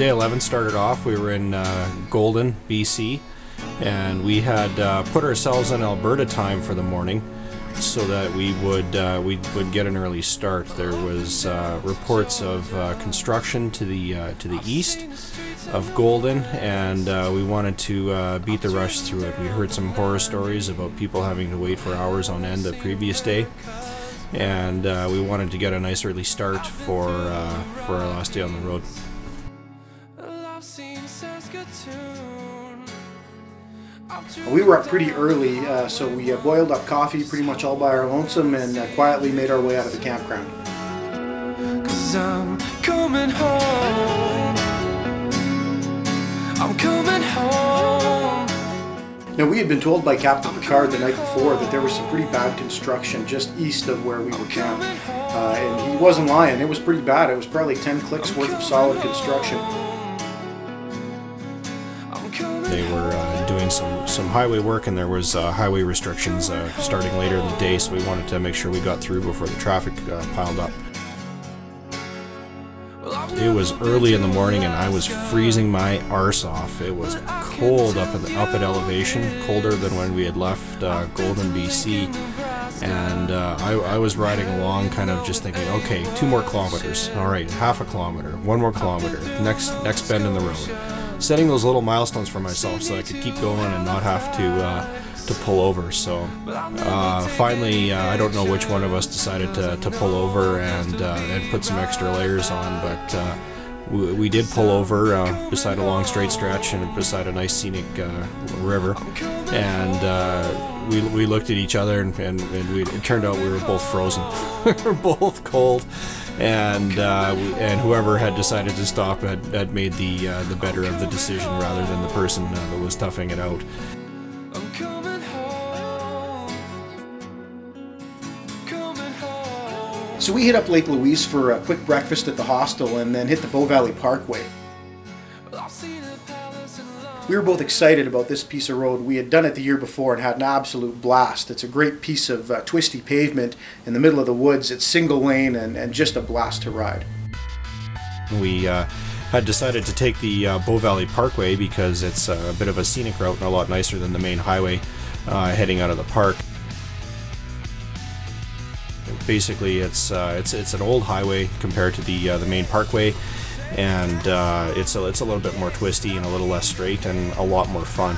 day 11 started off. We were in Golden, BC, and we had put ourselves in Alberta time for the morning so that we would get an early start. There was reports of construction to the east of Golden, and we wanted to beat the rush through it. We heard some horror stories about people having to wait for hours on end the previous day, and we wanted to get a nice early start for our last day on the road. We were up pretty early, so we boiled up coffee pretty much all by our lonesome and quietly made our way out of the campground. 'Cause I'm coming home. I'm coming home. Now, we had been told by Captain Picard the night before that there was some pretty bad construction just east of where we were camped. And he wasn't lying, it was pretty bad. It was probably 10 clicks worth of solid construction. They were doing some highway work, and there was highway restrictions starting later in the day, so we wanted to make sure we got through before the traffic piled up. It was early in the morning and I was freezing my arse off. It was cold up at elevation, colder than when we had left Golden, BC, and I was riding along kind of just thinking, okay, 2 more kilometers, alright, half a kilometer, 1 more kilometer, next bend in the road. Setting those little milestones for myself so I could keep going and not have to pull over. So finally, I don't know which one of us decided to pull over and put some extra layers on, but we did pull over beside a long straight stretch and beside a nice scenic river, and we looked at each other and it turned out we were both frozen. We were both cold, and whoever had decided to stop had made the better of the decision rather than the person that was toughing it out. So we hit up Lake Louise for a quick breakfast at the hostel and then hit the Bow Valley Parkway. We were both excited about this piece of road. We had done it the year before and had an absolute blast. It's a great piece of twisty pavement in the middle of the woods. It's single lane and just a blast to ride. We had decided to take the Bow Valley Parkway because it's a bit of a scenic route and a lot nicer than the main highway heading out of the park. Basically, it's an old highway compared to the main parkway, and it's a little bit more twisty and a little less straight and a lot more fun.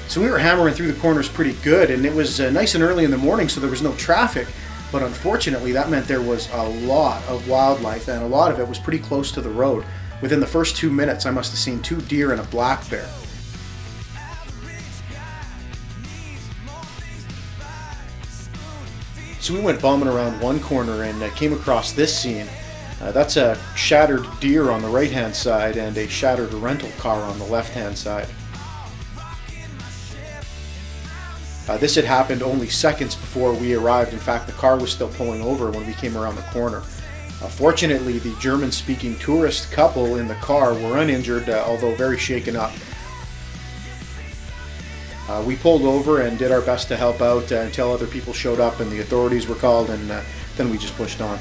So we were hammering through the corners pretty good, and it was nice and early in the morning, so there was no traffic. But unfortunately, that meant there was a lot of wildlife, and a lot of it was pretty close to the road. Within the first 2 minutes, I must have seen 2 deer and a black bear. So we went bombing around one corner and came across this scene. That's a shattered deer on the right-hand side and a shattered rental car on the left-hand side. This had happened only seconds before we arrived. In fact, the car was still pulling over when we came around the corner. Fortunately, the German-speaking tourist couple in the car were uninjured, although very shaken up. We pulled over and did our best to help out until other people showed up and the authorities were called, and then we just pushed on.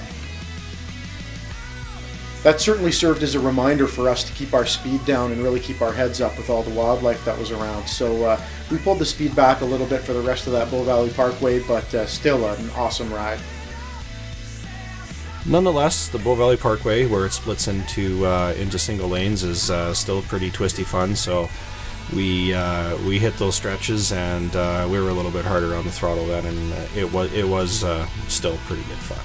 That certainly served as a reminder for us to keep our speed down and really keep our heads up with all the wildlife that was around. So we pulled the speed back a little bit for the rest of that Bow Valley Parkway, but still an awesome ride. Nonetheless, the Bow Valley Parkway, where it splits into single lanes, is still pretty twisty fun. So we hit those stretches, and we were a little bit harder on the throttle then, and it was still pretty good fun.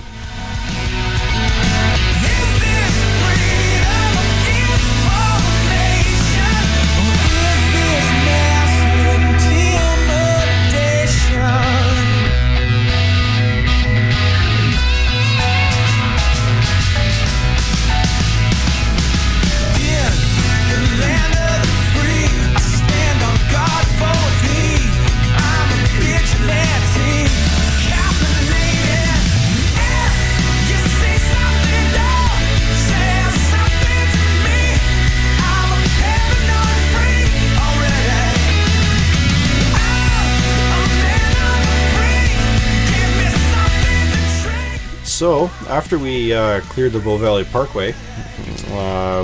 So after we cleared the Bow Valley Parkway,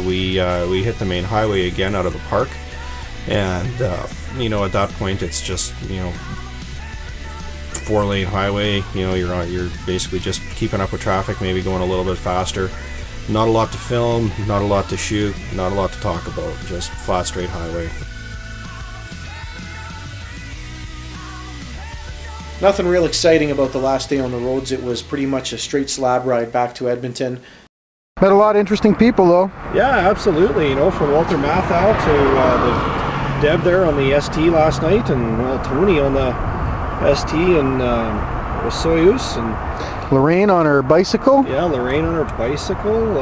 we hit the main highway again out of the park, and you know, at that point it's just, you know, 4-lane highway. You know, you're basically just keeping up with traffic, maybe going a little bit faster. Not a lot to film, not a lot to shoot, not a lot to talk about, just flat straight highway. Nothing real exciting about the last day on the roads. It was pretty much a straight slab ride back to Edmonton. Met a lot of interesting people though. Yeah, absolutely. You know, from Walter Mathau to Deb there on the ST last night, and Tony on the ST and Soyuz, and Lorraine on her bicycle. Yeah, Lorraine on her bicycle.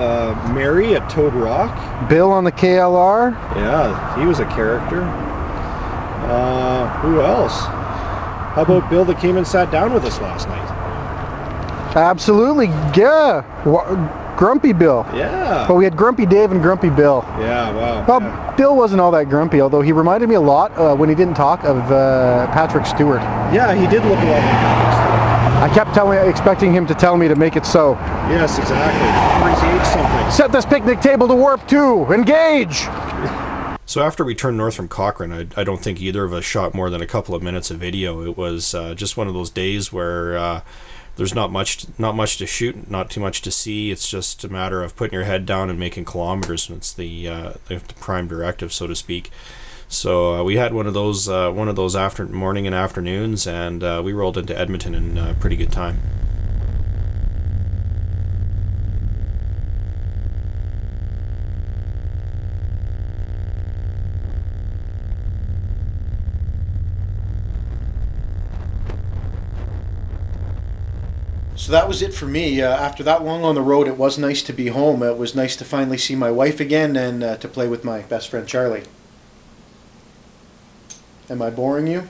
Mary at Toad Rock. Bill on the KLR. Yeah, he was a character. Who else? How about Bill that came and sat down with us last night? Absolutely, yeah. Grumpy Bill. Yeah. But we had Grumpy Dave and Grumpy Bill. Yeah, wow. Well, yeah. Bill wasn't all that grumpy, although he reminded me a lot, when he didn't talk, of Patrick Stewart. Yeah, he did look a lot like Patrick Stewart. I kept expecting him to tell me to make it so. Yes, exactly. Engage something. Set this picnic table to warp 2. Engage! So after we turned north from Cochrane, I don't think either of us shot more than a couple of minutes of video. It was just one of those days where there's not much to shoot, not too much to see. It's just a matter of putting your head down and making kilometers. It's the prime directive, so to speak. So we had one of those morning and afternoons, and we rolled into Edmonton in pretty good time. So that was it for me. After that long on the road, it was nice to be home. It was nice to finally see my wife again and to play with my best friend Charlie. Am I boring you?